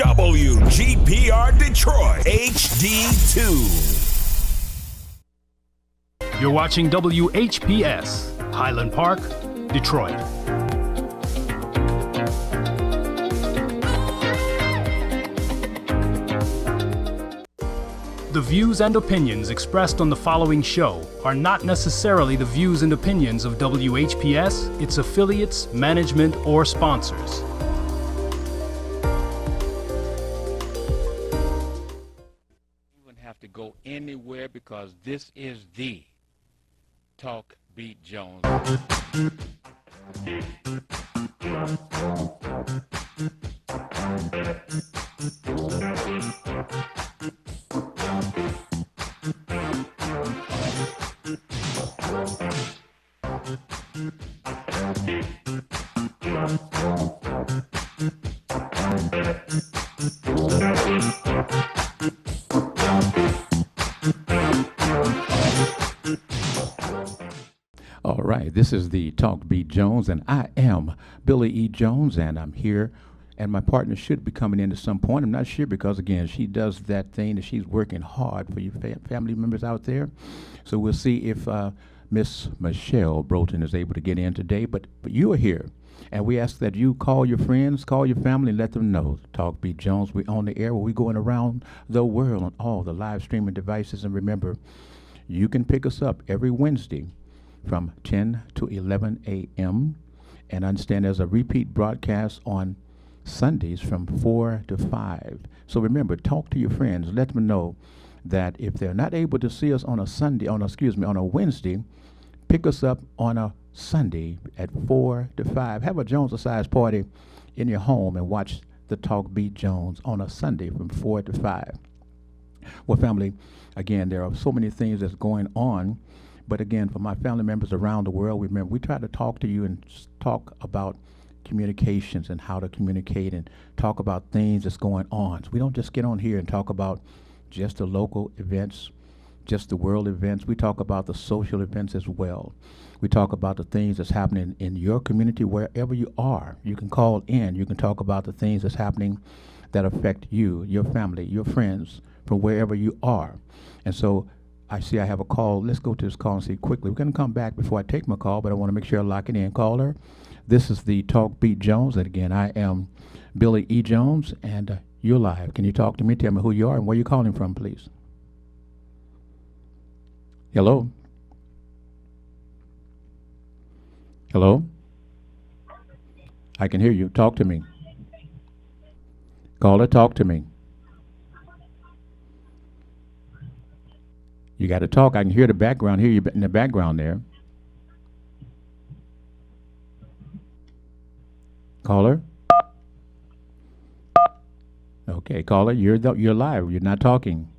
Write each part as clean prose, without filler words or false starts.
WGPR Detroit HD2. You're watching WHPS, Highland Park, Detroit. The views and opinions expressed on the following show are not necessarily the views and opinions of WHPS, its affiliates, management, or sponsors. You wouldn't have to go anywhere because this is the Talk Beat Jones. All right, this is the Talk Beat Jones, and I am Billy E. Jones, and I'm here, and my partner should be coming in at some point. I'm not sure because, again, she does that thing that she's working hard for you family members out there. So we'll see if Miss Michelle Broughton is able to get in today, but you are here, and we ask that you call your friends, call your family, and let them know. Talk Beat Jones, we're on the air where we're going around the world on all the live streaming devices, and remember, you can pick us up every Wednesday from 10 to 11 a.m. and understand there's a repeat broadcast on Sundays from 4 to 5. So remember, talk to your friends. Let them know that if they're not able to see us on a Wednesday, pick us up on a Sunday at 4 to 5. Have a Jones-a-size party in your home and watch the Talk Beat Jones on a Sunday from 4 to 5. Well, family, again, there are so many things that's going on. But again, for my family members around the world, remember, we try to talk to you and talk about communications and how to communicate and talk about things that's going on. So we don't just get on here and talk about just the local events, just the world events. We talk about the social events as well. We talk about the things that's happening in your community wherever you are. You can call in. You can talk about the things that's happening that affect you, your family, your friends, from wherever you are. And so I see I have a call. Let's go to this call and see quickly. We're going to come back before I take my call, but I want to make sure I lock it in. Caller, this is the Talk Beat Jones. And again, I am Billy E. Jones, and you're live. Can you talk to me? Tell me who you are and where you're calling from, please. Hello? Hello? I can hear you. Talk to me. Caller, talk to me. You got to talk. I can hear the background, hear you in the background there. Caller? Okay, caller, you're live. You're not talking.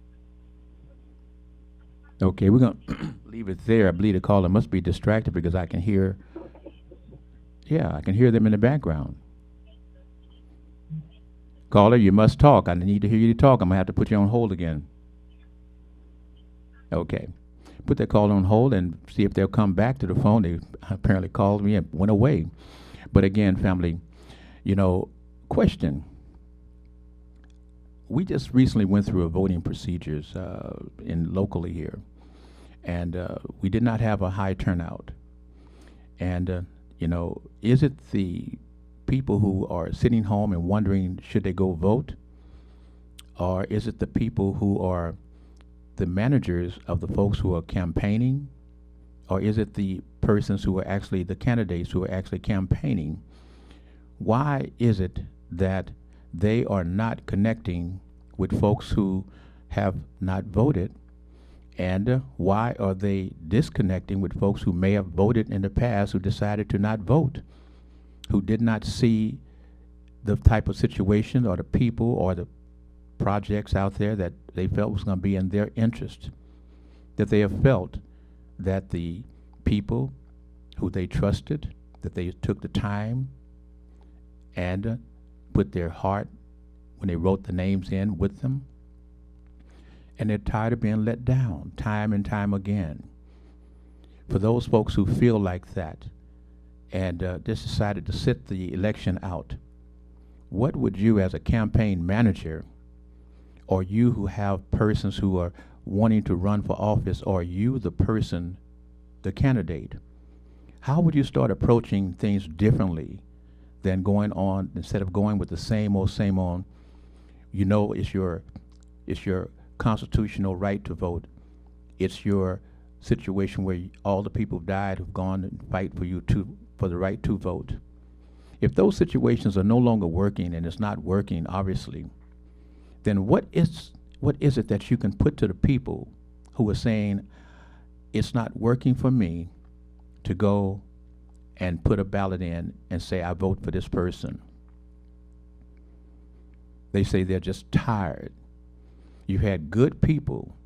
Okay, we're going to leave it there. I believe the caller must be distracted because I can hear, I can hear them in the background. Caller, you must talk. I need to hear you talk. I'm going to have to put you on hold again. Okay. Put that call on hold and see if they'll come back to the phone. They apparently called me and went away. But again, family, question. We just recently went through a voting procedures locally here, and we did not have a high turnout. And, is it the people who are sitting home and wondering should they go vote? Or is it the people who are the managers of the folks who are campaigning, or is it the persons who are actually the candidates who are actually campaigning? Why is it that they are not connecting with folks who have not voted, and why are they disconnecting with folks who may have voted in the past who decided to not vote, who did not see the type of situation or the people or the projects out there that they felt was going to be in their interest, that they have felt that the people who they trusted, that they took the time and put their heart when they wrote the names in with them, and they're tired of being let down time and time again. For those folks who feel like that and just decided to sit the election out, what would you, as a campaign manager, or you who have persons who are wanting to run for office, or you the person, the candidate, how would you start approaching things differently than going on, instead of going with the same old, you know, it's your constitutional right to vote. It's your situation where all the people who've died who've gone and fight for you for the right to vote. If those situations are no longer working, and it's not working, obviously, then what is it that you can put to the people who are saying, it's not working for me to go and put a ballot in and say, I vote for this person? They say they're just tired. You had good people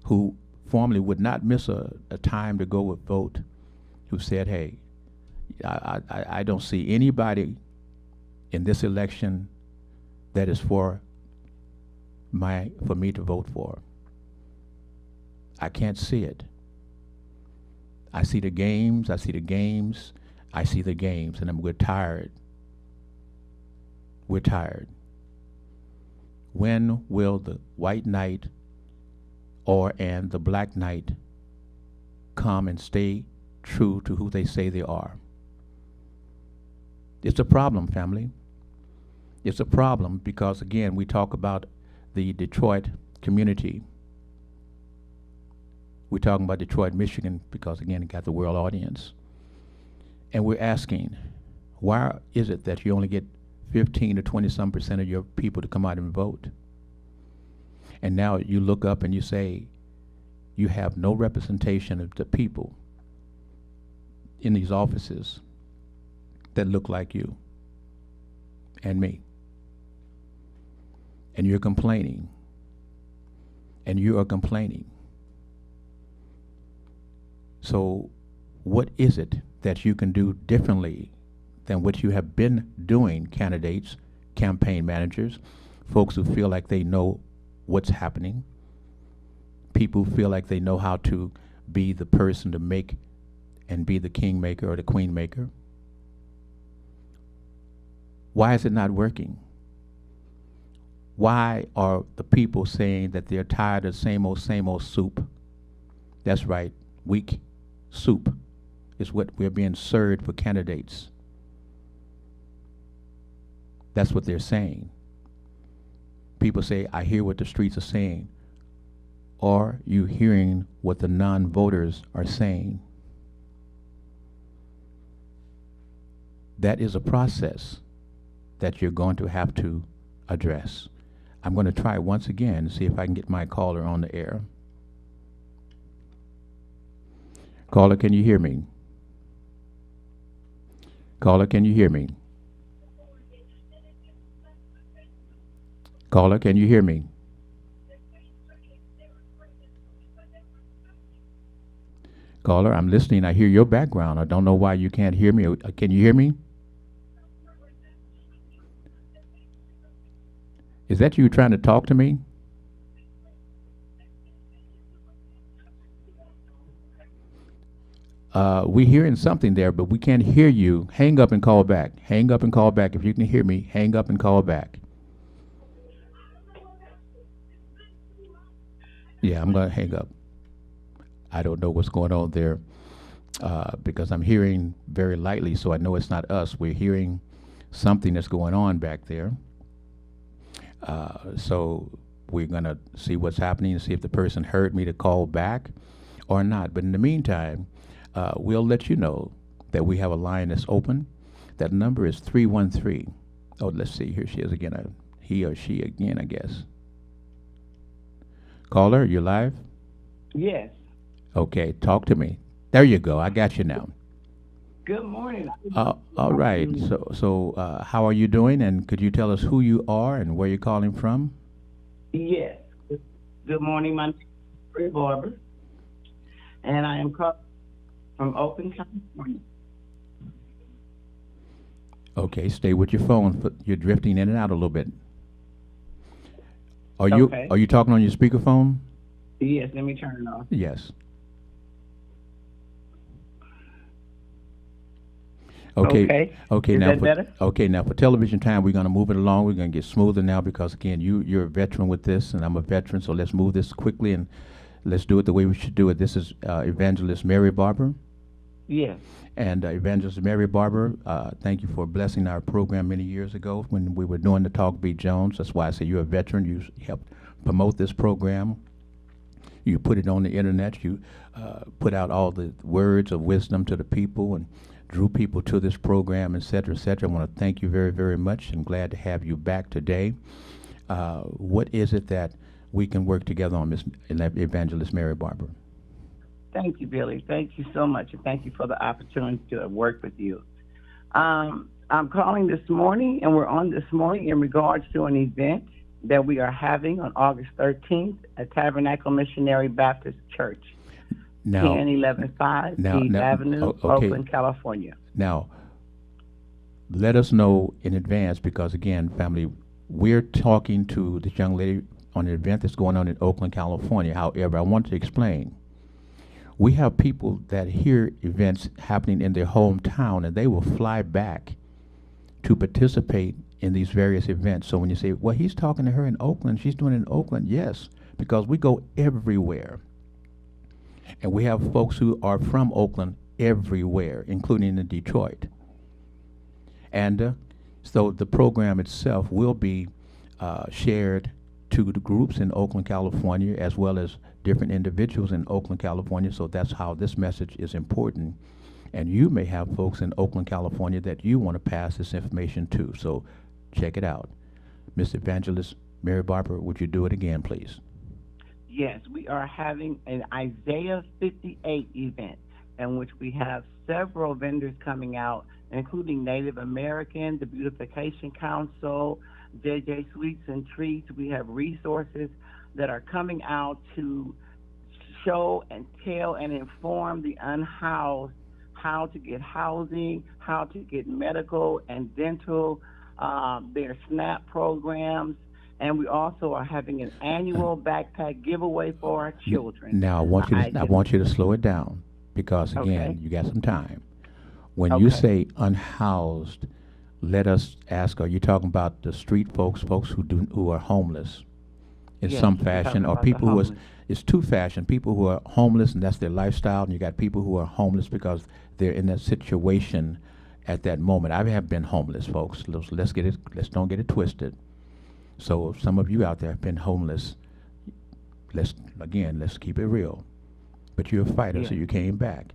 who formerly would not miss a time to go and vote, who said, hey, I don't see anybody in this election that is for me to vote for. I can't see it. I see the games, and we're tired. We're tired. When will the white knight and the black knight come and stay true to who they say they are? It's a problem, family. It's a problem because, again, we talk about the Detroit community. We're talking about Detroit, Michigan, because, again, it got the world audience. And we're asking, why is it that you only get 15 to 20% of your people to come out and vote? And now you look up and you say, you have no representation of the people in these offices that look like you and me. And you're complaining. And you are complaining. So what is it that you can do differently than what you have been doing, candidates, campaign managers, folks who feel like they know what's happening, people who feel like they know how to be the person to make and be the kingmaker or the queen maker? Why is it not working? Why are the people saying that they're tired of same old soup? That's right, weak soup is what we're being served for candidates. That's what they're saying. People say, I hear what the streets are saying. Are you hearing what the non-voters are saying? That is a process that you're going to have to address. I'm going to try once again and see if I can get my caller on the air. Caller, can you hear me? Caller, can you hear me? Caller, can you hear me? Caller, I'm listening. I hear your background. I don't know why you can't hear me. Can you hear me? Is that you trying to talk to me? We're hearing something there, but we can't hear you. Hang up and call back. Hang up and call back. If you can hear me, hang up and call back. Yeah, I'm going to hang up. I don't know what's going on there because I'm hearing very lightly, so I know it's not us. We're hearing something that's going on back there. So we're going to see what's happening and see if the person heard me to call back or not. But in the meantime, we'll let you know that we have a line that's open. That number is 313. Oh, let's see. Here she is again. He or she again, I guess. Caller, you live? Yes. Okay, talk to me. There you go. I got you now. Good morning. All right. So how are you doing? And could you tell us who you are and where you're calling from? Yes. Good morning. My name is Fred Barber, and I am calling from Oakland, California. Okay, stay with your phone. You're drifting in and out a little bit. Are Okay. you talking on your speakerphone? Yes, let me turn it off. Yes. Okay. Okay. Is Now, that better? now for television time, we're going to move it along. We're going to get smoother now because again, you're a veteran with this, and I'm a veteran. So let's move this quickly and let's do it the way we should do it. This is Evangelist Mary Barber. Yes. And Evangelist Mary Barber, thank you for blessing our program many years ago when we were doing the Talk Beat Jones. That's why I say you're a veteran. You helped promote this program. You put it on the internet. You put out all the words of wisdom to the people and drew people to this program, et cetera, et cetera. I want to thank you very, very much and glad to have you back today. What is it that we can work together on, Miss Evangelist Mary Barber? Thank you, Billy. Thank you so much, and thank you for the opportunity to work with you. I'm calling this morning, and we're on this morning in regards to an event that we are having on August 13th at Tabernacle Missionary Baptist Church, 10115 East Avenue, Oakland, California. Now, let us know in advance because, again, family, we're talking to this young lady on an event that's going on in Oakland, California. However, I want to explain. We have people that hear events happening in their hometown, and they will fly back to participate in these various events. So when you say, well, he's talking to her in Oakland, she's doing it in Oakland, yes, because we go everywhere. And we have folks who are from Oakland everywhere, including in Detroit. And so the program itself will be shared to the groups in Oakland, California, as well as different individuals in Oakland, California. So that's how this message is important. And you may have folks in Oakland, California that you want to pass this information to. So check it out. Miss Evangelist Mary Barber, would you do it again, please? Yes, we are having an Isaiah 58 event in which we have several vendors coming out, including Native American, the Beautification Council, JJ Sweets and Treats. We have resources that are coming out to show and tell and inform the unhoused how to get housing, how to get medical and dental, their SNAP programs, and we also are having an annual backpack giveaway for our children. Now, I want you to slow it down because, again, you got some time. When you say unhoused, let us ask, are you talking about the street folks who are homeless in some fashion, or people who it's two fashion, people who are homeless and that's their lifestyle, and you got people who are homeless because they're in that situation at that moment. I have been homeless, folks. Let's don't get it twisted. So some of you out there have been homeless. Let's keep it real. But you're a fighter, so you came back.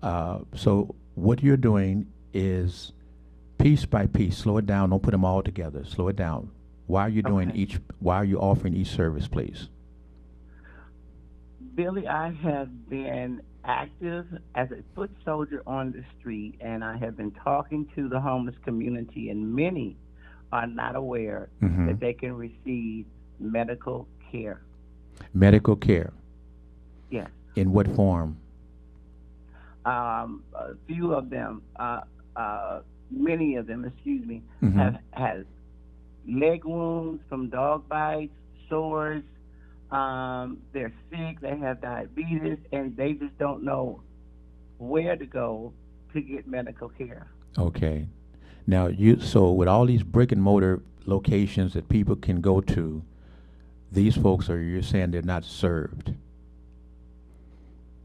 So what you're doing is piece by piece. Slow it down. Don't put them all together. Slow it down. Why are you doing why are you offering each service, please? Billy, I have been active as a foot soldier on the street, and I have been talking to the homeless community, and many are not aware that they can receive medical care. Medical care? Yes. In what form? A few of them, many of them, have had leg wounds from dog bites, sores. They're sick, they have diabetes, and they just don't know where to go to get medical care. Okay. Now, so with all these brick and mortar locations that people can go to, these folks you're saying they're not served?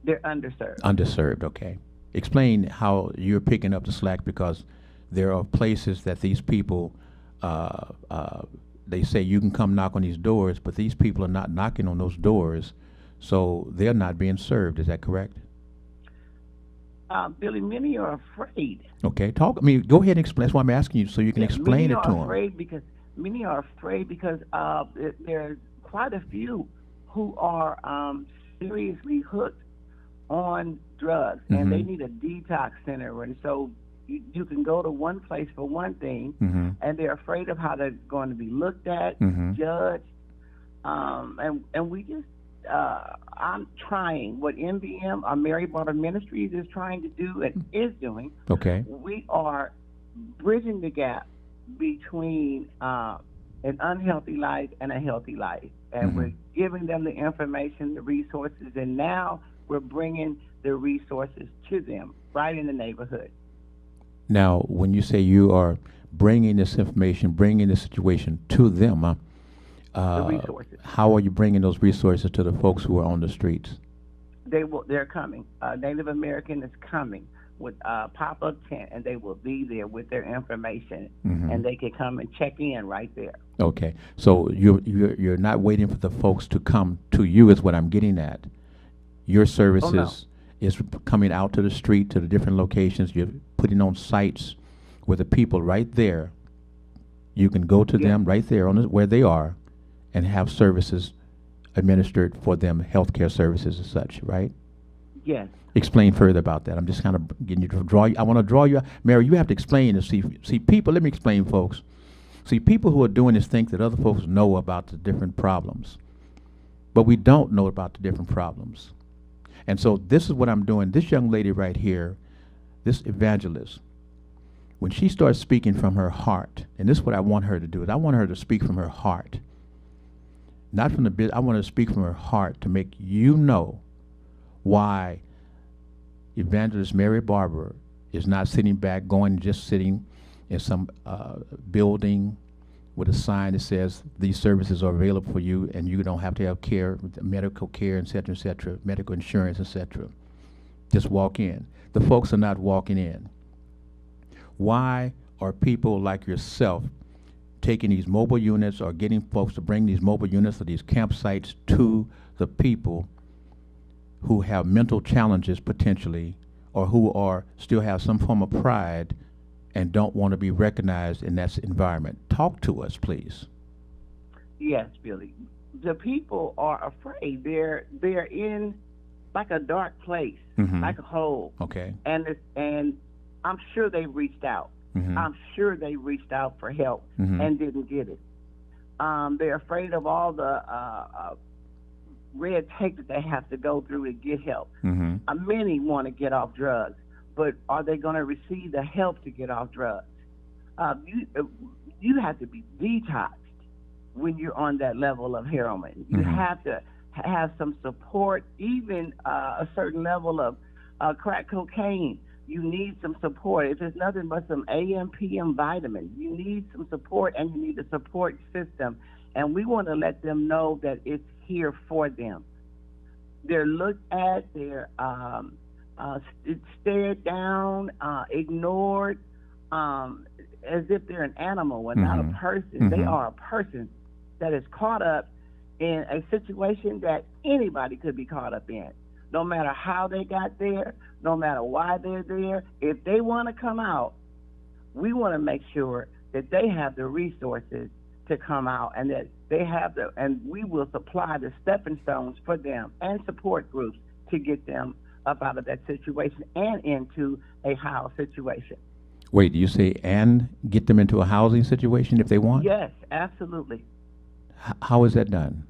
They're underserved. Underserved, okay. Explain how you're picking up the slack, because there are places that these people, they say you can come knock on these doors, but these people are not knocking on those doors, so they're not being served. Is that correct? Billy, many are afraid. Okay, go ahead and explain. That's why I'm asking you, so you can explain it to them. Many are afraid because there's quite a few who are seriously hooked on drugs, and they need a detox center. And so you can go to one place for one thing, and they're afraid of how they're going to be looked at, judged, and we just I'm trying what MBM, our Mary Barber Ministries, is trying to do and is doing. Okay. We are bridging the gap between an unhealthy life and a healthy life, and we're giving them the information, the resources, and now we're bringing the resources to them right in the neighborhood. Now, when you say you are bringing this information, bringing this situation to them, The resources. how are you bringing those resources to the folks who are on the streets? They're coming. Native American is coming with pop-up tent, and they will be there with their information, and they can come and check in right there. Okay, so you're not waiting for the folks to come to you, is what I'm getting at. Your services is coming out to the street, to the different locations. You're putting on sites where the people right there, you can go to them right there on where they are, and have services administered for them, healthcare services and such, right? Yes. Explain further about that. I'm just kind of getting you to draw you. I want to draw you. Mary, you have to explain and see people. Let me explain, folks. See, people who are doing this think that other folks know about the different problems, but we don't know about the different problems. And so this is what I'm doing. This young lady right here, this evangelist, when she starts speaking from her heart, and this is what I want her to do, is I want her to speak from her heart. Not from the bit. I want her to speak from her heart to make you know why Evangelist Mary Barber is not sitting back, just sitting in some building with a sign that says these services are available for you, and you don't have to have care, medical care, et cetera, medical insurance, et cetera. Just walk in. The folks are not walking in. Why are people like yourself taking these mobile units or getting folks to bring these mobile units or these campsites to the people who have mental challenges potentially, or who still have some form of pride and don't want to be recognized in that environment? Talk to us, please. Yes, Billy. The people are afraid. They're in like a dark place, like a hole. Okay. And I'm sure they reached out. I'm sure they reached out for help and didn't get it. They're afraid of all the red tape that they have to go through to get help. Many want to get off drugs, but are they going to receive the help to get off drugs? You have to be detoxed when you're on that level of heroin. You have to have some support, even a certain level of crack cocaine. You need some support. If it's nothing but some AM, PM vitamins, you need some support, and you need a support system. And we want to let them know that it's here for them. They're looked at, they're stared down, ignored, as if they're an animal and not a person. They are a person that is caught up in a situation that anybody could be caught up in. No matter how they got there, no matter why they're there, if they want to come out, we want to make sure that they have the resources to come out, and that they have and we will supply the stepping stones for them and support groups to get them up out of that situation and into a house situation. Wait, do you say and get them into a housing situation if they want? Yes, absolutely. How is that done?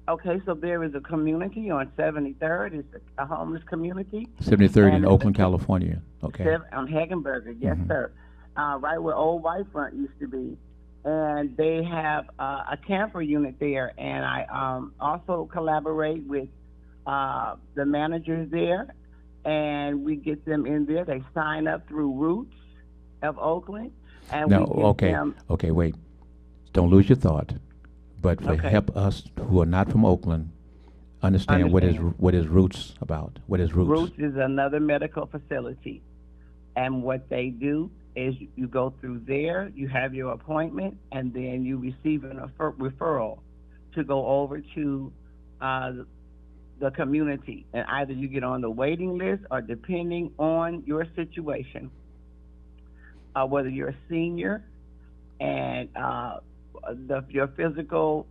Okay, so there is a community on 73rd. It's a homeless community. 73rd in Oakland, California. Okay. On Hagenberger, yes, sir. Right where Old White Front used to be. And they have a camper unit there. And I also collaborate with the managers there. And we get them in there. They sign up through Roots of Oakland. And now, we get them. Okay, wait. Don't lose your thought. But help us who are not from Oakland understand what is Roots about. What is Roots? Roots is another medical facility, and what they do is you go through there, you have your appointment, and then you receive a referral to go over to the community, and either you get on the waiting list, or depending on your situation, whether you're a senior and your physical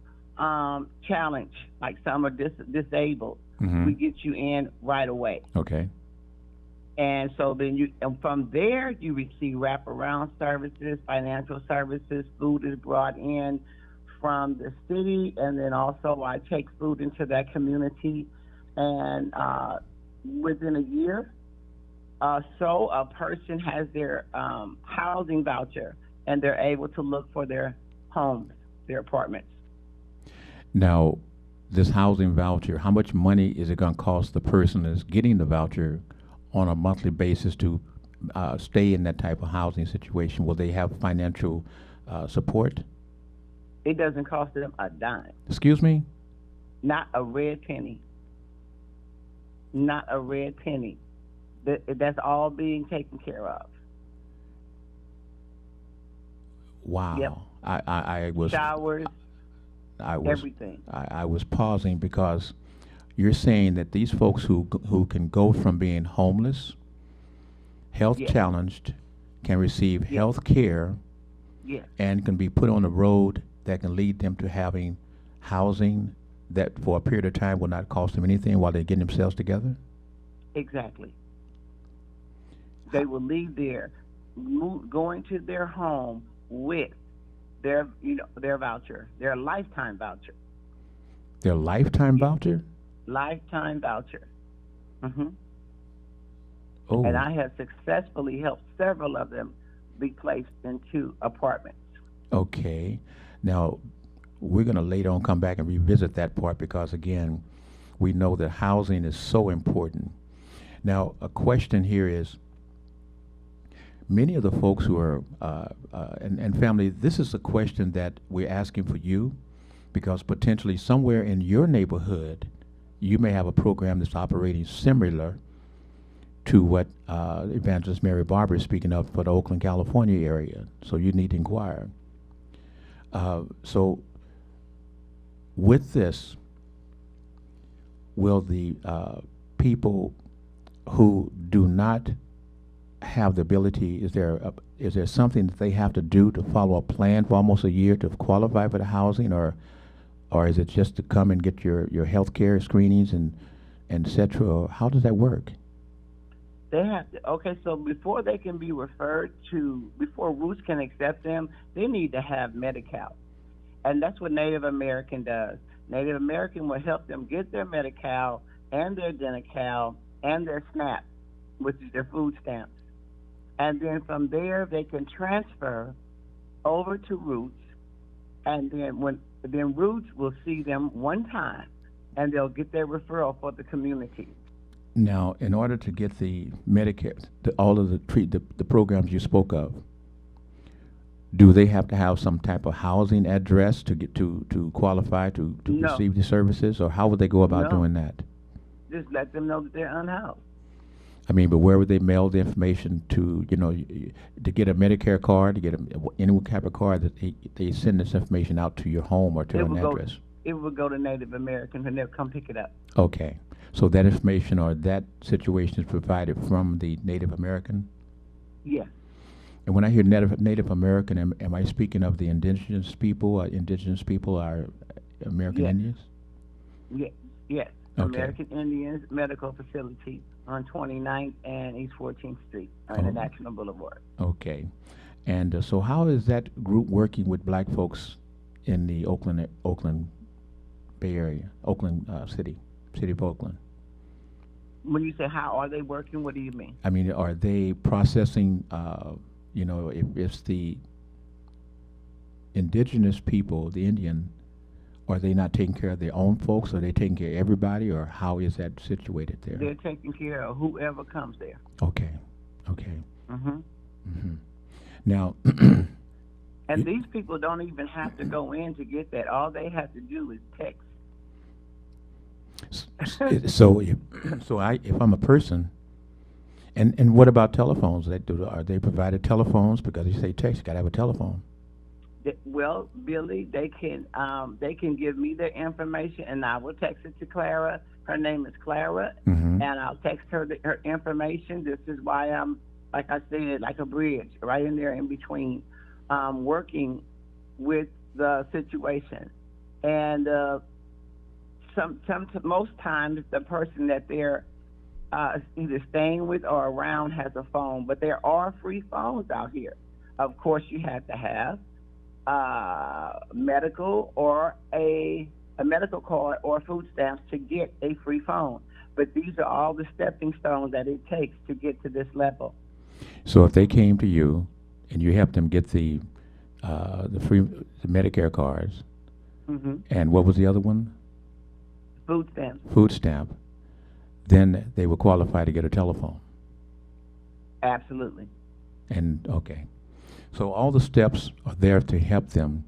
challenge, like some are disabled, we get you in right away. Okay. And so then from there, you receive wraparound services, financial services, food is brought in from the city, and then also I take food into that community. And within a year, so a person has their housing voucher, and they're able to look for their homes, their apartments. Now, this housing voucher, how much money is it going to cost the person that's getting the voucher on a monthly basis to stay in that type of housing situation, will they have financial support? It doesn't cost them a dime, Excuse me? not a red penny, not a red penny. That's all being taken care of. Wow. Yep. I was Showers, I was everything. I was pausing because you're saying that these folks who can go from being homeless, health Yes. challenged, can receive Yes. health care Yes, and can be put on a road that can lead them to having housing that for a period of time will not cost them anything while they're getting themselves together? exactly. They will leave there, going to their home with their voucher, their lifetime voucher, Their lifetime Yeah. voucher? lifetime voucher. hmm Oh, And I have successfully helped several of them be placed into apartments. okay. Now, we're going to later on come back and revisit that part because, again, we know that housing is so important. Now, a question here is, many of the folks who are, and family, this is a question that we're asking for you because potentially somewhere in your neighborhood, you may have a program that's operating similar to what Evangelist Mary Barber is speaking of for the Oakland, California area. So you need to inquire. So with this, will the people who do not have the ability, is there something that they have to do to follow a plan for almost a year to qualify for the housing, or is it just to come and get your health care screenings and et cetera, or how does that work? They have to, okay, so before they can be referred to, before Roots can accept them, they need to have Medi-Cal. And that's what Native American does. Native American will help them get their Medi-Cal and their Deni-Cal and their SNAP, which is their food stamps. And then from there, they can transfer over to Roots. And then Roots will see them one time, and they'll get their referral for the community. Now, in order to get the Medicare, all of the programs you spoke of, do they have to have some type of housing address to get to qualify to No. receive the services, or how would they go about No. doing that? Just let them know that they're unhoused. I mean, but where would they mail the information to? To get a Medicare card, to get any type of card that they send this information out to your home or to It an will go- address. It will go to Native Americans, and they'll come pick it up. Okay, so that information or that situation is provided from the Native American. Yes. And when I hear Native American, am I speaking of the indigenous people? Indigenous people are American Yes. Indians? Yes. Okay. American Indians Medical Facility on 29th and East 14th Street on the Oh. National Boulevard. Okay. And so how is that group working with black folks in the Oakland Bay Area, Oakland city of Oakland? When you say how are they working, what do you mean? I mean, are they processing, if it's the indigenous people, the Indian, are they not taking care of their own folks? Are they taking care of everybody, or how is that situated there? They're taking care of whoever comes there. Okay. hmm Now, And these people don't even have to go in to get that. All they have to do is text. so if I'm a person, and what about telephones? Are they provided telephones? Because you say text, you gotta have a telephone. Well, Billy, they can give me their information, and I will text it to Clara. Her name is Clara, Mhm. and I'll text her her information. This is why I'm, like I said, like a bridge right in there in between, working with the situation. And most times the person that they're either staying with or around has a phone, but there are free phones out here. Of course, you have to have medical or a medical card or food stamps to get a free phone. But these are all the stepping stones that it takes to get to this level. So if they came to you and you helped them get the Medicare cards, hmm and what was the other one? Food stamps. Food stamp, then they would qualify to get a telephone. Absolutely. And, okay. So all the steps are there to help them.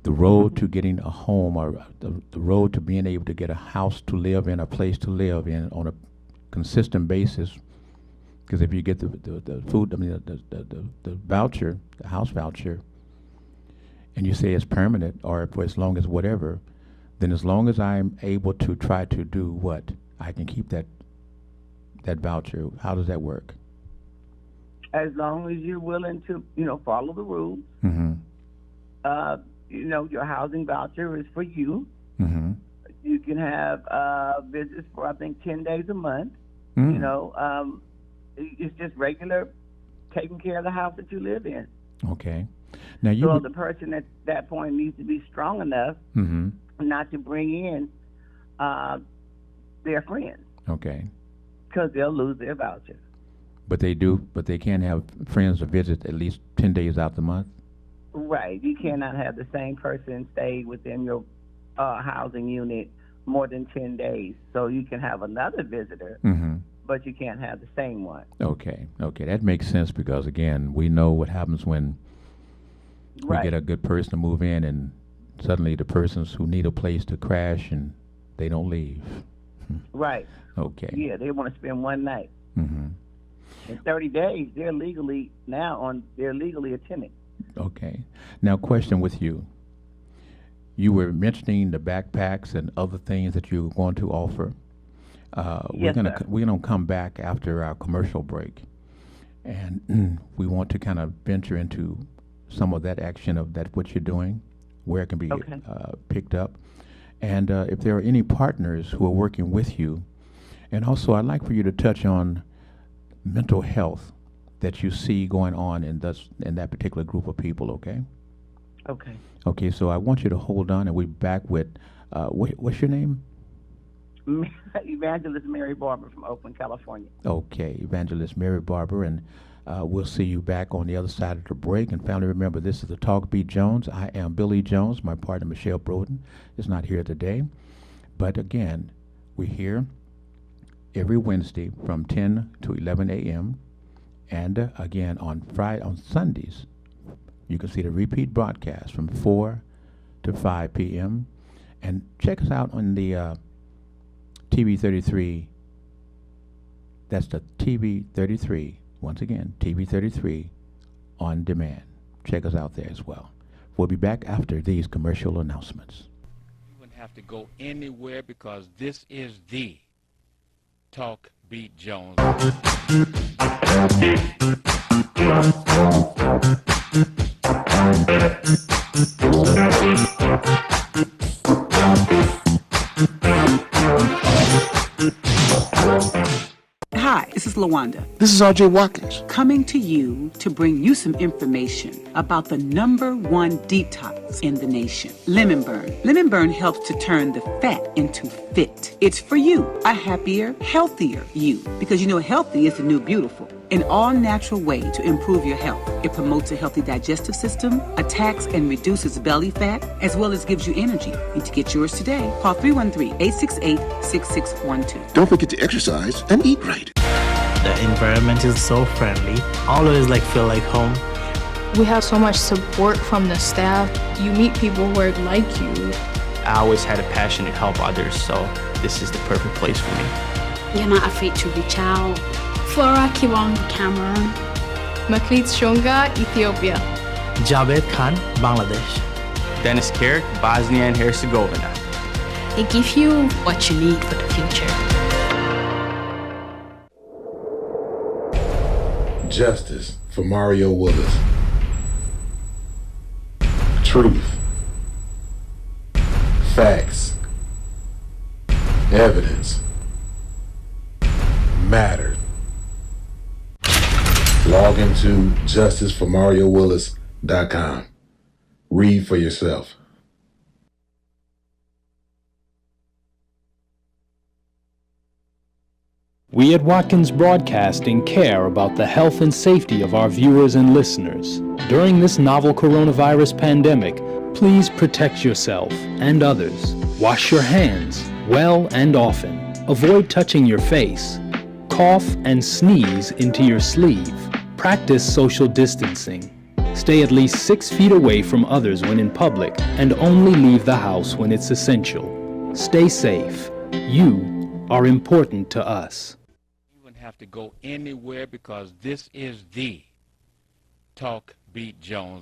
The road to getting a home, or the road to being able to get a house to live in, a place to live in on a consistent basis. Because if you get the food, I mean, the voucher, the house voucher, and you say it's permanent or for as long as whatever, then as long as I'm able to try to do what, I can keep that voucher. How does that work? As long as you're willing to, follow the rules. Mm-hmm. Your housing voucher is for you. Mm-hmm. You can have visits for, I think, 10 days a month. Mm. It's just regular taking care of the house that you live in. Okay. Now you. So the person at that point needs to be strong enough Mm-hmm. not to bring in their friends, Okay. because they'll lose their voucher. But they can have friends to visit at least 10 days out the month? Right. You cannot have the same person stay within your housing unit more than 10 days. So you can have another visitor, Mm-hmm. but you can't have the same one. Okay. That makes sense because, again, we know what happens when we Right. get a good person to move in and suddenly the persons who need a place to crash and they don't leave. Right. Okay. Yeah, they want to spend one night. Mm-hmm. In 30 days, they're legally a tenant. Okay. Now, question with you. You were mentioning the backpacks and other things that you're going to offer. Yes, sir. We're gonna come back after our commercial break, and we want to kind of venture into some of that action of that what you're doing, where it can be Okay. picked up, and if there are any partners who are working with you, and also I'd like for you to touch on mental health that you see going on in that particular group of people. Okay. Okay. Okay. So I want you to hold on, and we're back with what's your name? Evangelist Mary Barber from Oakland, California. Okay, Evangelist Mary Barber, and we'll see you back on the other side of the break. And family, remember, this is the Talk Beat Jones. I am Billy Jones. My partner, Michelle Broden, is not here today. But again, we're here every Wednesday from 10 to 11 a.m. And again, on Sundays, you can see the repeat broadcast from 4 to 5 p.m. And check us out on the TV 33, that's the TV 33, once again, TV 33 on demand. Check us out there as well. We'll be back after these commercial announcements. You wouldn't have to go anywhere because this is the Talk Beat Jones. Hi, this is LaWanda, This is R.J. Watkins. coming to you to bring you some information about the #1 detox in the nation, Lemon Burn. Lemon Burn helps to turn the fat into fit. It's for you, a happier, healthier you, because healthy is the new beautiful. An all-natural way to improve your health. It promotes a healthy digestive system, attacks and reduces belly fat, as well as gives you energy. Need to get yours today. Call 313-868-6612. Don't forget to exercise and eat right. The environment is so friendly. Always feel like home. We have so much support from the staff. You meet people who are like you. I always had a passion to help others, so this is the perfect place for me. You're not afraid to reach out. Flora Kiwang, Cameroon. Maklit Shonga, Ethiopia. Javed Khan, Bangladesh. Dennis Kerr, Bosnia and Herzegovina. They give you what you need for the future. Justice for Mario Willis. Truth. Facts. Evidence. Matter. Log into justiceformariowillis.com. Read for yourself. We at Watkins Broadcasting care about the health and safety of our viewers and listeners. During this novel coronavirus pandemic, please protect yourself and others. Wash your hands well and often. Avoid touching your face. Cough and sneeze into your sleeve. Practice social distancing. Stay at least 6 feet away from others when in public and only leave the house when it's essential. Stay safe. You are important to us. You wouldn't have to go anywhere because this is the Talk Beat Jones.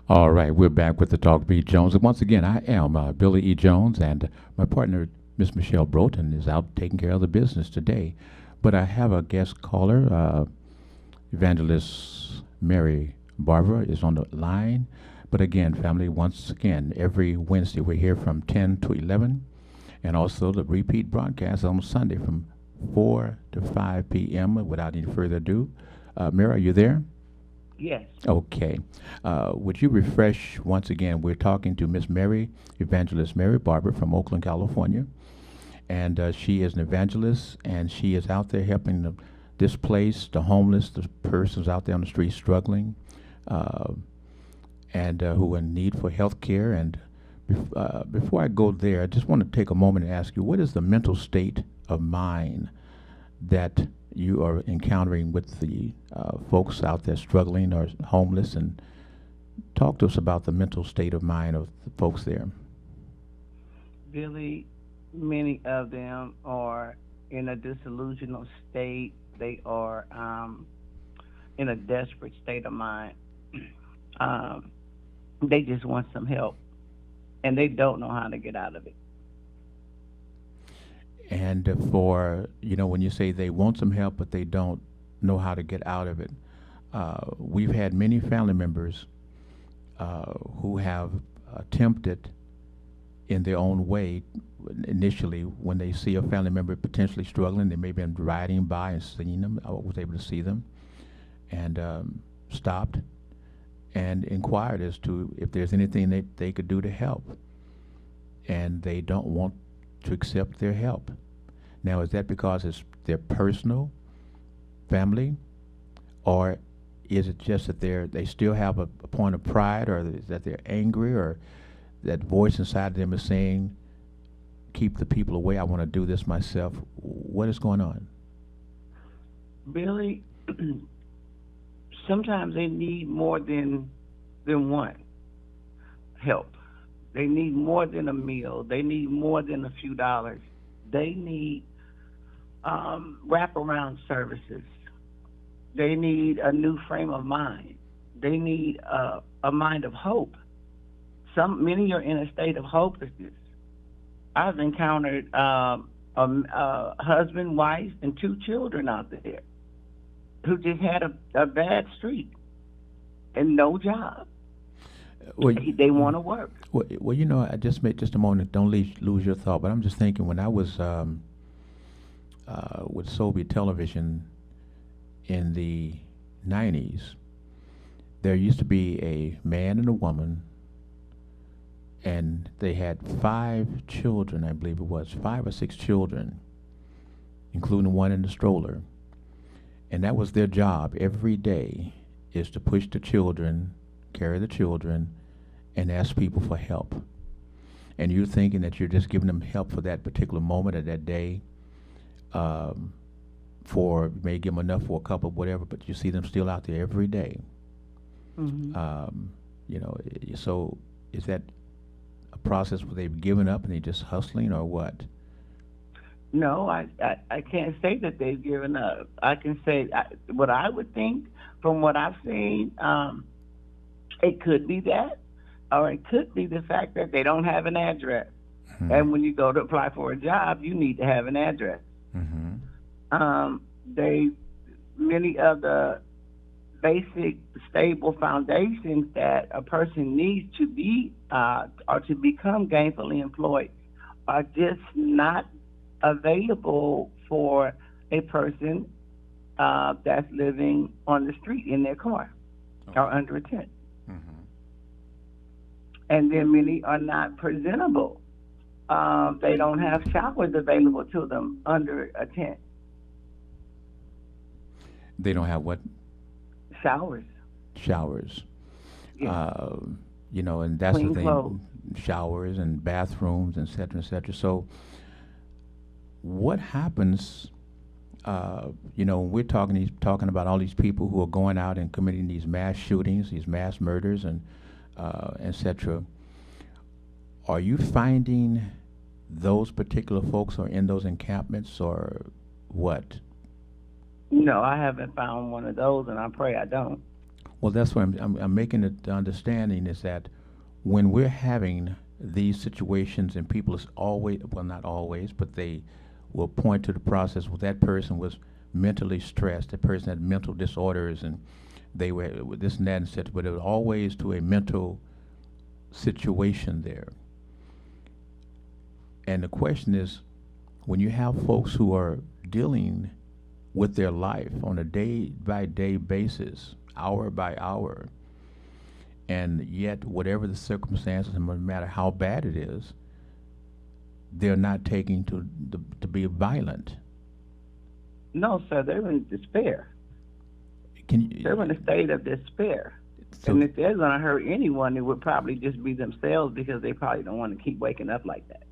All right, we're back with the Talk Beat Jones. And once again, I am Billy E. Jones, and my partner, Miss Michelle Broughton, is out taking care of the business today. But I have a guest caller, Evangelist Mary Barbara is on the line. But again, family, once again, every Wednesday we're here from 10 to 11, and also the repeat broadcast on Sunday from 4 to 5 p.m. Without any further ado, Mary, are you there? Yes. Okay. Would you refresh once again? We're talking to Miss Mary, Evangelist Mary Barber from Oakland, California. And she is an evangelist, and she is out there helping the displaced, the homeless, the persons out there on the street struggling, and who are in need for health care. And before I go there, I just want to take a moment and ask you, what is the mental state of mind that you are encountering with the folks out there struggling or homeless? And talk to us about the mental state of mind of the folks there. Billy, many of them are in a disillusional state. They are in a desperate state of mind. They just want some help, and they don't know how to get out of it. And for, when you say they want some help, but they don't know how to get out of it, we've had many family members who have attempted in their own way. Initially, when they see a family member potentially struggling, they may have been riding by and seen them. I was able to see them, and stopped and inquired as to if there's anything that they could do to help. And they don't want to accept their help. Now, is that because it's their personal family, or is it just that they still have a point of pride, or is that they're angry, or that voice inside of them is saying, keep the people away, I want to do this myself? What is going on? Billy, sometimes they need more than one help. They need more than a meal. They need more than a few dollars. They need wraparound services. They need a new frame of mind. They need a mind of hope. Many are in a state of hopelessness. I've encountered a husband, wife, and 2 children out there who just had a bad streak and no job. Well, they want to work. Well, I just a moment. Don't lose your thought. But I'm just thinking, when I was with Soviet television in the 90s, there used to be a man and a woman, and they had 5 children, I believe it was, 5 or 6 children, including one in the stroller. And that was their job every day, is to push the children, carry the children, and ask people for help. And you're thinking that you're just giving them help for that particular moment or that day, you may give them enough for a cup of whatever, but you see them still out there every day. Mm-hmm. So is that a process where they've given up and they're just hustling, or what? No, I can't say that they've given up. I can say what I would think from what I've seen. It could be that, or it could be the fact that they don't have an address. Mm-hmm. And when you go to apply for a job, you need to have an address. Mm-hmm. Many of the basic stable foundations that a person needs to be or to become gainfully employed are just not available for a person that's living on the street in their car or under a tent. Mm-hmm. And then many are not presentable. They don't have showers available to them under a tent. They don't have what? Showers. Showers. Yeah. You know, and that's Clean the thing. clothes. Showers and bathrooms, et cetera, et cetera. So what happens, you know, when we're talking about all these people who are going out and committing these mass shootings, these mass murders, and et cetera, are you finding those particular folks are in those encampments or what? No, I haven't found one of those, and I pray I don't. Well, that's what I'm making the understanding is that when we're having these situations and people is always, well, not always, but they will point to the process where that person was mentally stressed, that person had mental disorders, and they were this and that and such, but it was always to a mental situation there. And the question is, when you have folks who are dealing with their life on a day-by-day basis, hour by hour, and yet whatever the circumstances, no matter how bad it is, they're not taking to be violent. No, sir, they're in despair. They're in a state of despair. So, and if they're going to hurt anyone, it would probably just be themselves because they probably don't want to keep waking up like that.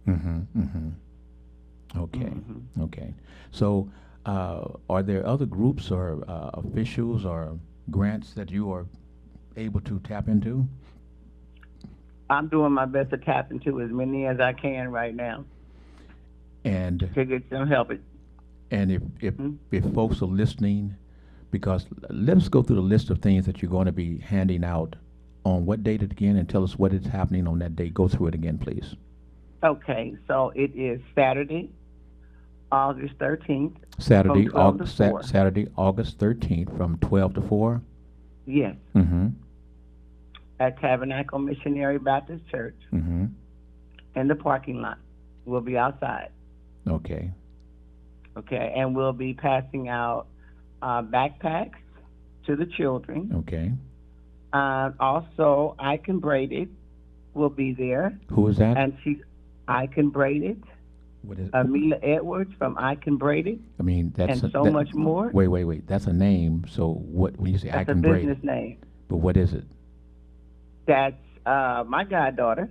Okay, okay. So are there other groups or officials or grants that you are able to tap into? I'm doing my best to tap into as many as I can right now And to get some help. and if folks are listening, because let us go through the list of things that you're going to be handing out on what date again, and tell us what is happening on that day. Go through it again, please. Okay, so it is Saturday, August 13th. Saturday, from 12 to 4. Saturday, August 13th, from 12 to 4. Yes, Mm-hmm. at Tabernacle Missionary Baptist Church Mm-hmm. in the parking lot. We'll be outside. Okay. Okay, and we'll be passing out backpacks to the children. Okay. Also, I Can Braid It will be there. Who is that? And she's I Can Braid It. What is? Amelia Edwards from I Can Braid It. I mean, that's and so much more. Wait. That's a name. So what? When you say I That's a Can Braid business It, name. but what is it? That's my goddaughter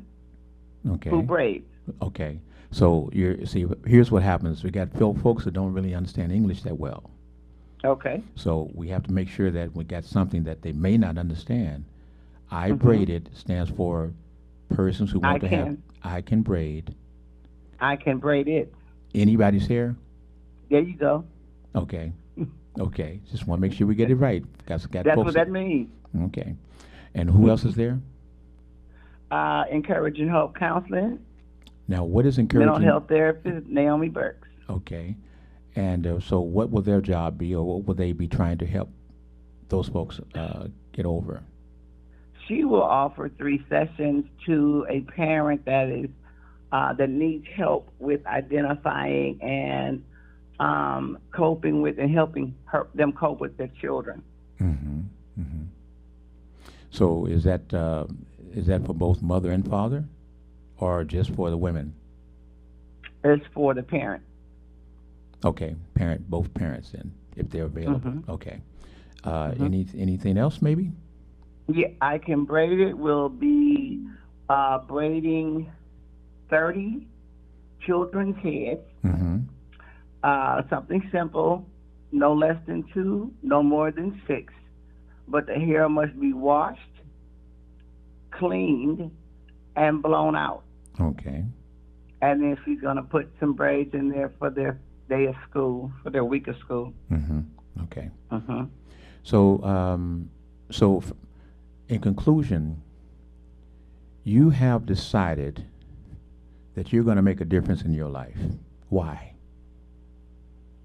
Okay. who braids. Okay. So here's what happens. We got folks that don't really understand English that well. Okay. So we have to make sure that we got something that they may not understand. I Braided stands for persons who want to have. I can braid. I Can Braid It. Anybody's hair? There you go. Okay. Okay. Just want to make sure we get it right. Got That's folks what that means. Okay. And who else is there? Encouraging Hope Counseling. Now, what is encouraging? Mental health therapist Naomi Burks. Okay. And so what will their job be, or what will they be trying to help those folks get over? She will offer 3 sessions to a parent that is that needs help with identifying and coping with and helping them cope with their children. Mm-hmm. Mm-hmm. So is that for both mother and father, or just for the women? It's for the parent. Okay, both parents then, if they're available. Okay. Anything else maybe? Yeah, I Can Braid It will be braiding 30 children's heads. Something simple, no less than 2, no more than 6. But the hair must be washed, cleaned, and blown out. Okay. And then she's going to put some braids in there for their day of school, for their week of school. Okay. So, in conclusion, you have decided that you're going to make a difference in your life. Why?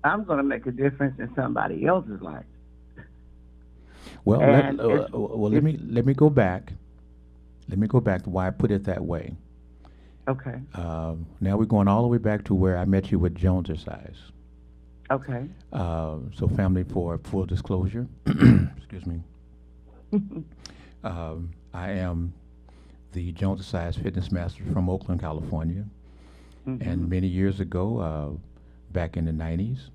I'm going to make a difference in somebody else's life. Well, let me go back. Let me go back to why I put it that way. Okay. Now we're going all the way back to where I met you with Jones Exercise. Okay. So family, for full disclosure, excuse me, I am the Jones Exercise Fitness Master from Oakland, California. And many years ago, back in the 90s,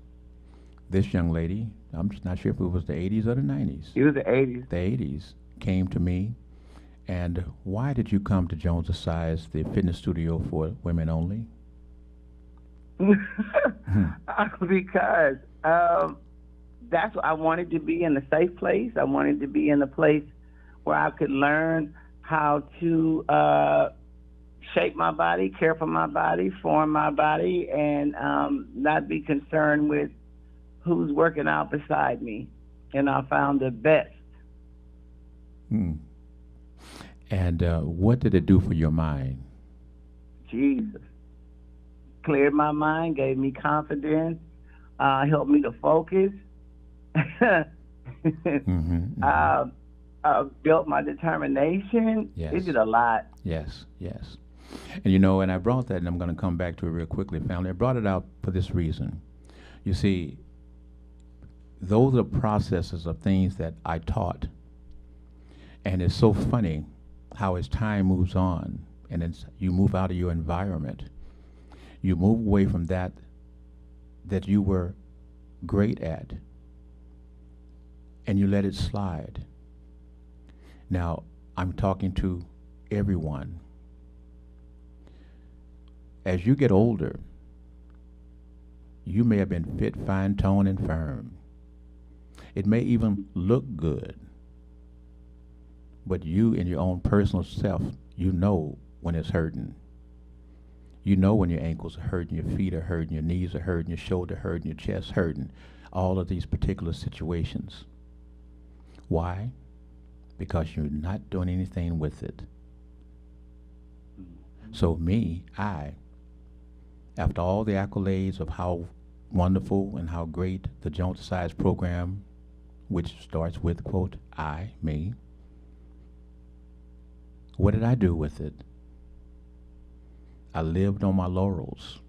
this young lady, I'm just not sure if it was the 80s or the 90s. It was the 80s. The 80s came to me. And why did you come to Jones Exercise, the fitness studio for women only? Because that's what I wanted to be, in a safe place. I wanted to be in a place where I could learn how to shape my body, care for my body, form my body, and not be concerned with who's working out beside me. And I found the best. And what did it do for your mind? Jesus. Cleared my mind, gave me confidence, helped me to focus. Built my determination. Yes. It did a lot. Yes, yes. And you know, and I brought that, and I'm going to come back to it real quickly, family. I brought it out for this reason. You see, those are processes of things that I taught. And it's so funny how as time moves on, and you move out of your environment, you move away from that you were great at, and you let it slide. Now, I'm talking to everyone. As you get older, you may have been fit, fine, toned, and firm. It may even look good, but you in your own personal self, you know when it's hurting. You know when your ankles are hurting, your feet are hurting, your knees are hurting, your shoulder hurting, your chest hurting, all of these particular situations. Why? Because you're not doing anything with it. So me, after all the accolades of how wonderful and how great the Jones Exercise program, which starts with, quote, me, what did I do with it? I lived on my laurels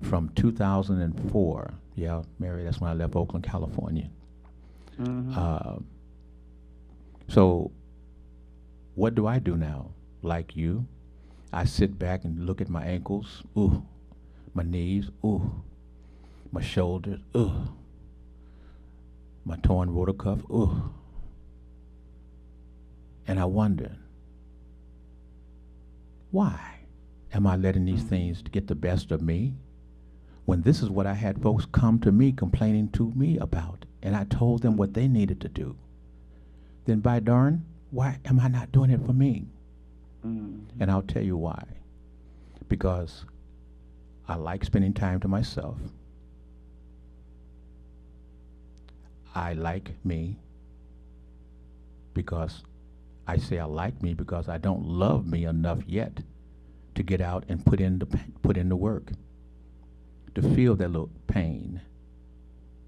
from 2004. Yeah, Mary, that's when I left Oakland, California. So what do I do now? Like you, I sit back and look at my ankles, ooh, my knees, ooh, my shoulders, ooh, my torn rotor cuff, ooh. And I wonder, why am I letting these things get the best of me when this is what I had folks come to me complaining to me about, and I told them what they needed to do? Then by darn, why am I not doing it for me? And I'll tell you why. Because I like spending time to myself. I like me because I say I like me because I don't love me enough yet to get out and put in the work, to feel that little pain,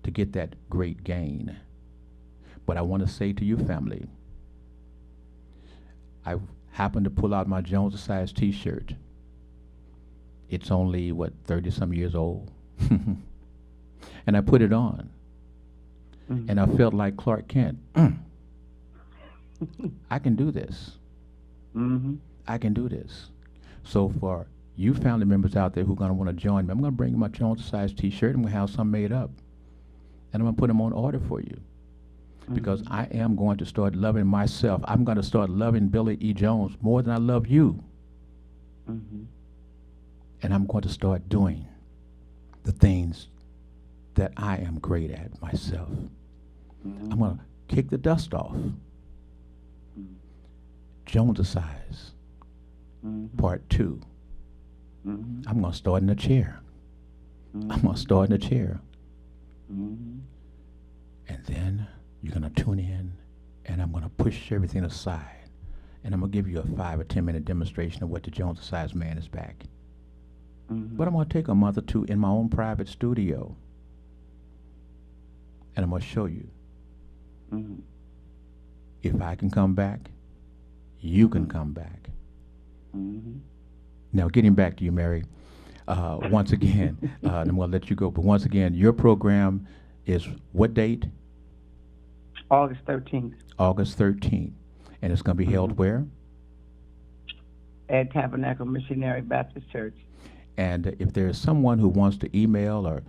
to get that great gain. But I want to say to you, family, I happened to pull out my Jones Exercise t-shirt. It's only, 30-some years old. And I put it on. And I felt like Clark Kent. I can do this. I can do this. So for you family members out there who are going to want to join me, I'm going to bring you my Jones Exercise t-shirt. I'm going to have some made up. And I'm going to put them on order for you. Because I am going to start loving myself. I'm going to start loving Billy E. Jones more than I love you. And I'm going to start doing the things that I am great at myself. I'm going to kick the dust off. Jones Exercise, Part 2. I'm going to start in a chair. I'm going to start in a chair. And then you're going to tune in, and I'm going to push everything aside, and I'm going to give you a 5 or 10 minute demonstration of what the Jones Exercise man is back. But I'm going to take a month or two in my own private studio, and I'm going to show you. If I can come back, you can come back. Now, getting back to you, Mary, once again, I'm going to let you go, but once again, your program is what date? August 13th. August 13th. And it's going to be held where? at Tabernacle Missionary Baptist Church. And if there's someone who wants to email or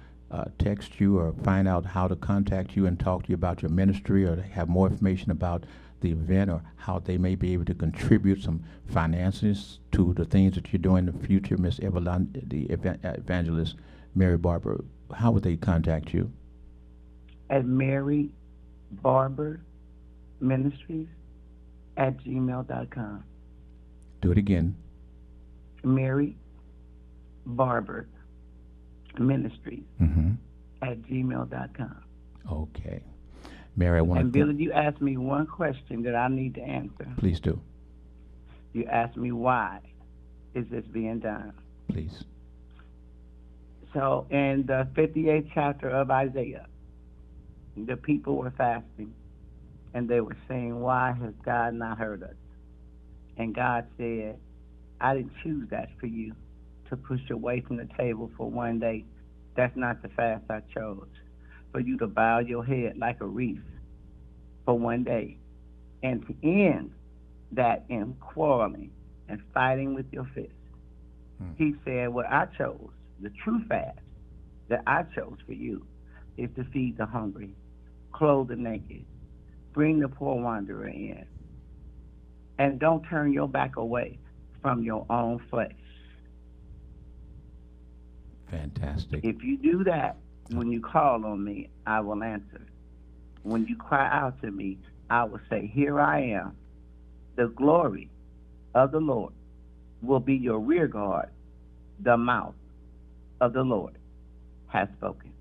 text you or find out how to contact you and talk to you about your ministry or to have more information about the event or how they may be able to contribute some finances to the things that you're doing in the future, Miss Evangelist Mary Barber, how would they contact you? At Mary Barber Ministries at gmail.com. Do it again. Mary Barber Ministries at gmail.com. Okay. Mary, I want to... And Billy, you asked me one question that I need to answer. Please do. You asked me why is this being done. Please. So in the 58th chapter of Isaiah, the people were fasting, and they were saying, why has God not heard us? And God said, I didn't choose that for you, to push you away from the table for one day. That's not the fast I chose. For you to bow your head like a wreath for one day, and to end that in quarreling and fighting with your fists. He said, what I chose, the true fast that I chose for you, is to feed the hungry, clothe the naked, bring the poor wanderer in, and don't turn your back away from your own flesh. Fantastic. If you do that, when you call on me, I will answer. When you cry out to me, I will say, here I am. The glory of the Lord will be your rear guard. The mouth of the Lord has spoken.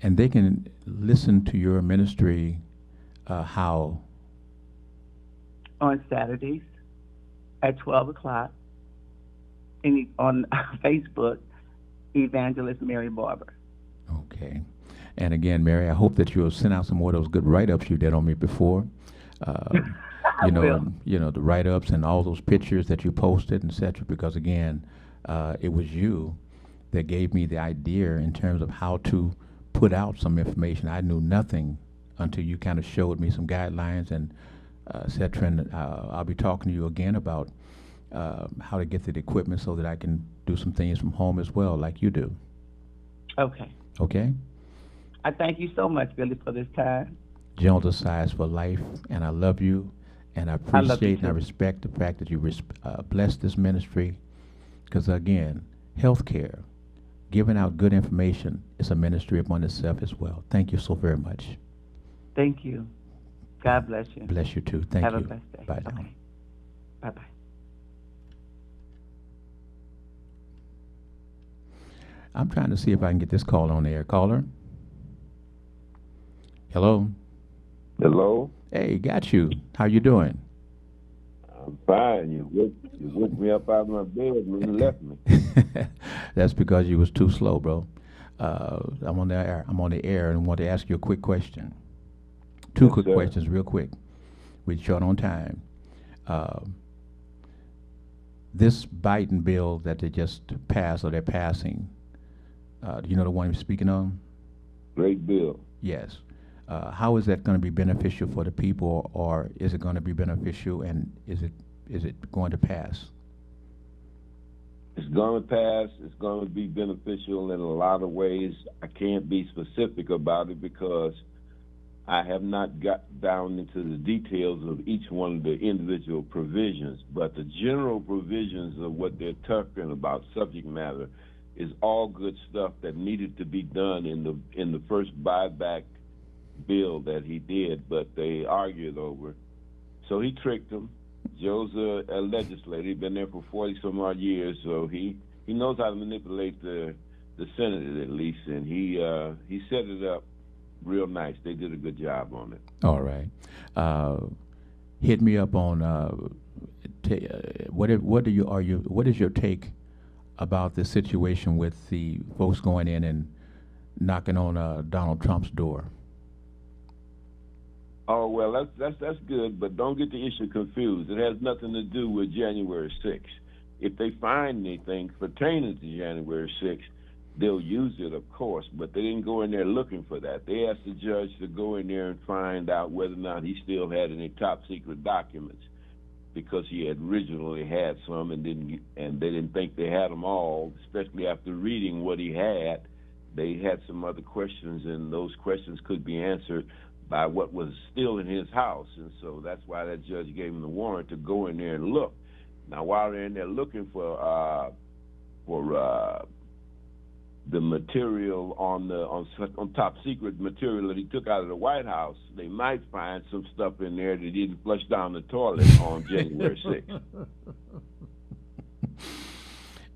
And they can listen to your ministry how? On Saturdays at 12 o'clock on Facebook, Evangelist Mary Barber. Okay. And again, Mary, I hope that you'll send out some more of those good write-ups you did on me before. The write-ups and all those pictures that you posted, etc. Because again, it was you that gave me the idea in terms of how to put out some information. I knew nothing until you kind of showed me some guidelines and etc. And I'll be talking to you again about how to get the equipment so that I can do some things from home as well, like you do. Okay. Okay? I thank you so much, Billy, for this time. Jones Asides for life, and I love you, and I appreciate and I respect the fact that you bless this ministry, because again, healthcare, giving out good information is a ministry upon itself as well. Thank you so very much. Thank you. God bless you. Bless you too. Thank you. Have a blessed day. Bye now. Okay. Bye-bye. I'm trying to see if I can get this call on the air. Caller? Hello? Hello? Hey, got you. How you doing? I'm fine. You woke me up out of my bed when you left me. That's because you was too slow, bro. I'm on the air and want to ask you a quick question. Two quick questions real quick. We're short on time. This Biden bill that they just passed, or they're passing, do you know the one you're speaking on? Great bill. Yes. How is that going to be beneficial for the people, or is it going to be beneficial, and is it going to pass? It's going to pass. It's going to be beneficial in a lot of ways. I can't be specific about it because I have not got down into the details of each one of the individual provisions, but the general provisions of what they're talking about, subject matter, is all good stuff that needed to be done in the first buyback bill that he did, but they argued over. So he tricked them. Joe's a legislator. He's been there for 40 some odd years, so he knows how to manipulate the Senate at least, and he set it up real nice. They did a good job on it. All right. Hit me up on what is your take about the situation with the folks going in and knocking on Donald Trump's door? Oh, well, that's good, but don't get the issue confused. It has nothing to do with January 6th. If they find anything pertaining to January 6th, they'll use it, of course, but they didn't go in there looking for that. They asked the judge to go in there and find out whether or not he still had any top-secret documents. because he had originally had some and they didn't think they had them all, especially after reading what he had. They had some other questions, and those questions could be answered by what was still in his house. And so that's why that judge gave him the warrant to go in there and look. Now, while they're in there looking for the material on top secret material that he took out of the White House, they might find some stuff in there that he didn't flush down the toilet on January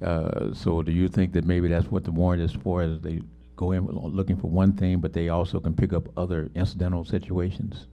6th. So do you think that maybe that's what the warrant is for, is they go in looking for one thing, but they also can pick up other incidental situations?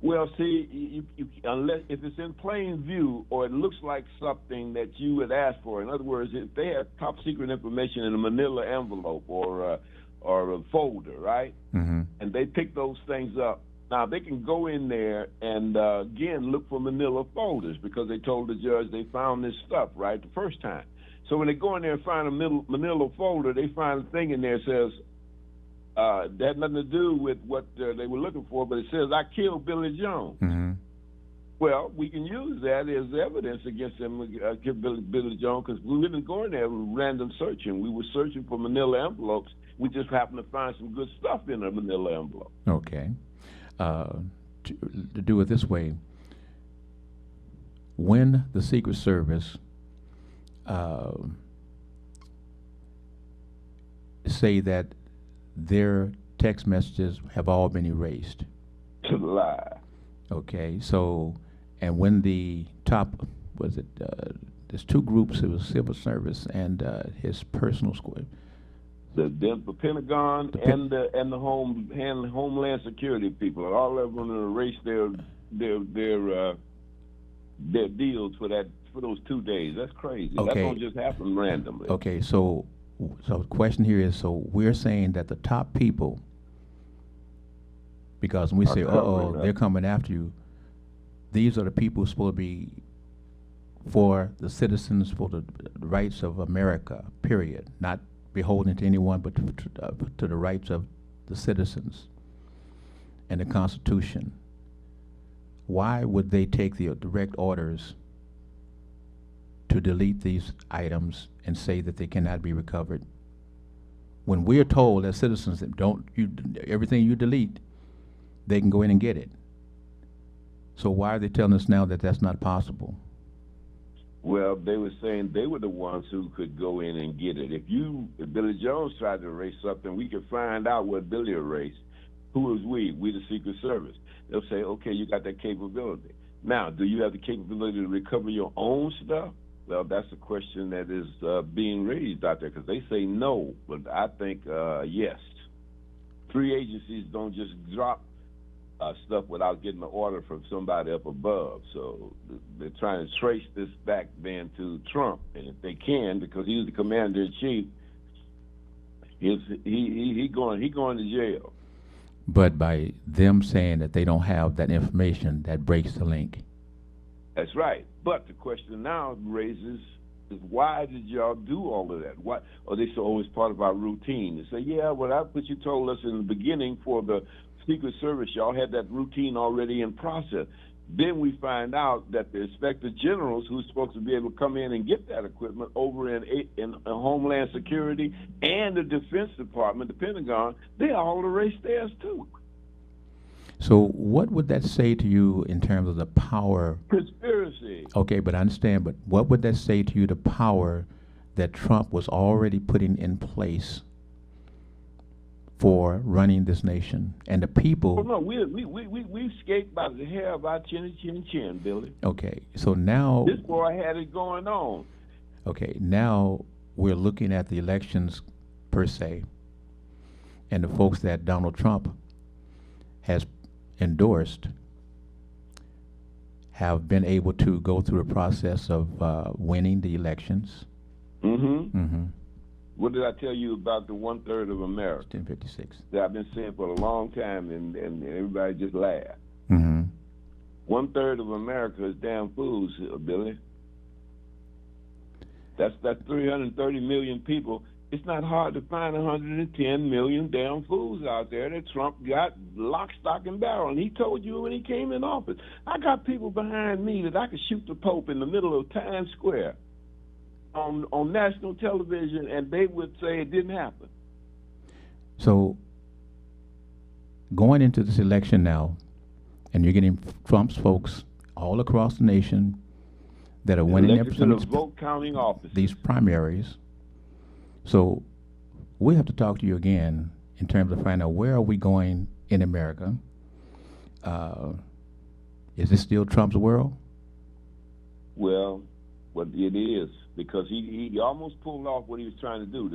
Well, see, unless if it's in plain view or it looks like something that you would ask for. In other words, if they have top secret information in a manila envelope or a folder, right? Mm-hmm. And they pick those things up. Now, they can go in there and, again, look for manila folders because they told the judge they found this stuff, right, the first time. So when they go in there and find a manila folder, they find a thing in there that says, that had nothing to do with what they were looking for, but it says, I killed Billy Jones. Mm-hmm. Well, we can use that as evidence against them, Billy Jones, because we didn't go in there with random searching. We were searching for manila envelopes. We just happened to find some good stuff in a manila envelope. Okay. To do it this way, when the Secret Service say that their text messages have all been erased. To lie. Okay, so, and when the top, there's two groups, it was Civil Service and his personal squad. The Pentagon and the Homeland Security people, all of them erased their deals for those 2 days. That's crazy. Okay. That don't just happen randomly. Okay, so the question here is, so we're saying that the top people, because when we say, they're coming after you, these are the people who's supposed to be for the citizens, for the rights of America, period. Not beholden to anyone, but to the rights of the citizens and the Constitution. Why would they take the direct orders to delete these items and say that they cannot be recovered, when we're told as citizens that everything you delete, they can go in and get it? So why are they telling us now that that's not possible? Well, they were saying they were the ones who could go in and get it. If Billy Jones tried to erase something, we could find out what Billy erased. Who was we? We the Secret Service. They'll say, okay, you got that capability. Now, do you have the capability to recover your own stuff? Well, that's a question that is being raised out there because they say no, but I think yes. Free agencies don't just drop stuff without getting an order from somebody up above. So they're trying to trace this back then to Trump, and if they can, because he's the commander in chief, he going to jail. But by them saying that they don't have that information, that breaks the link. That's right. But the question now raises is, why did y'all do all of that? Why are they so always part of our routine? They say, yeah, well, that's what you told us in the beginning for the Secret Service. Y'all had that routine already in process. Then we find out that the inspector generals, who's supposed to be able to come in and get that equipment over in Homeland Security and the Defense Department, the Pentagon, they all erased theirs too. So what would that say to you in terms of the power? Conspiracy. Okay, but I understand, but what would that say to you, the power that Trump was already putting in place for running this nation and the people? Oh, no, we escaped by the hair of our chin, Billy. Okay, so now this boy had it going on. Okay, now we're looking at the elections per se, and the folks that Donald Trump has endorsed have been able to go through the process of winning the elections. Mm-hmm. Mm-hmm. What did I tell you about the 1/3 of America? 1056. That I've been saying for a long time, and everybody just laughed. Mm-hmm. 1/3 of America is damn fools, Billy. That's 330 million people. It's not hard to find 110 million damn fools out there that Trump got lock, stock, and barrel. And he told you when he came in office, I got people behind me that I could shoot the Pope in the middle of Times Square on national television, and they would say it didn't happen. So going into this election now, and you're getting Trump's folks all across the nation that are winning vote counting offices. These primaries. So we have to talk to you again in terms of finding out where are we going in America. Is this still Trump's world? Well, it is, because he almost pulled off what he was trying to do.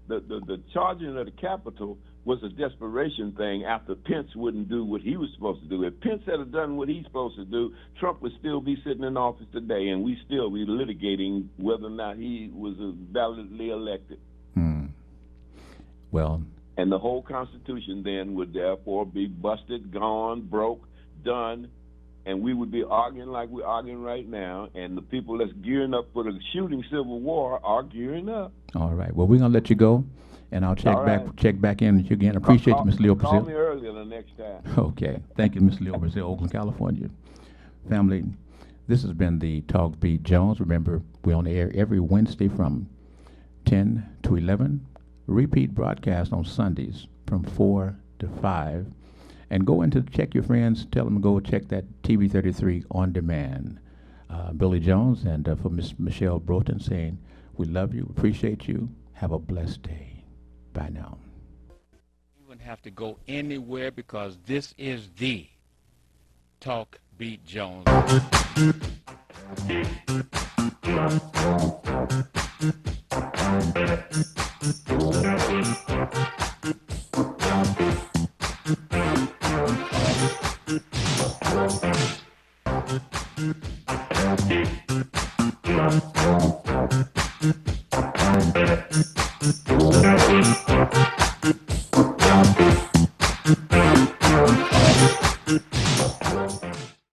The charging of the Capitol was a desperation thing after Pence wouldn't do what he was supposed to do. If Pence had done what he's supposed to do, Trump would still be sitting in office today, and we still be litigating whether or not he was validly elected. Well, and the whole Constitution then would therefore be busted, gone, broke, done, and we would be arguing like we're arguing right now, and the people that's gearing up for the shooting civil war are gearing up. All right. Well, we're going to let you go, and I'll check back in with you again. Appreciate you, Ms. Leo Brazil. Call me earlier the next time. Okay. Thank you, Ms. Leo Brazil, Oakland, California. Family, this has been the Talk Beat Jones. Remember, we're on the air every Wednesday from 10 to 11. Repeat broadcast on Sundays from 4 to 5. And go in to check your friends. Tell them to go check that TV 33 on demand. Billy Jones and for Miss Michelle Broughton saying, we love you, appreciate you. Have a blessed day. Bye now. You wouldn't have to go anywhere because this is the Talk Beat Jones.